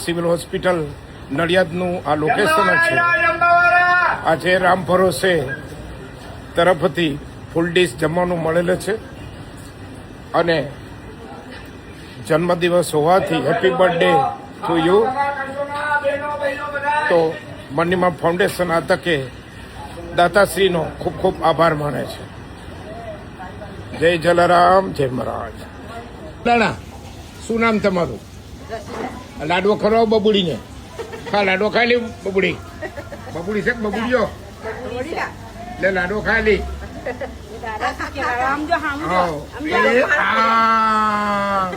Civil hospital નડિયાદનું આ location છે. આજે રામ ભરોસે તરફથી ફૂલ ડીશ જમવાનું મળેલું છે અને જન્મદિવસ હોવાથી હેપી બર્થડે ટુ યુ. તો મનીમા ફાઉન્ડેશન આ તકે દાતાશ્રીનો ખૂબ ખૂબ આભાર માને છે. જય જલારામ, જય મહારાજ. દાણા, શું નામ તમારું? લાડવો ખરો બબુડીને? હા, લાડવો ખાઈ લી બબુડી. બબુડી છે બબુડીઓ એટલે લાડવો ખાઈ લી. હા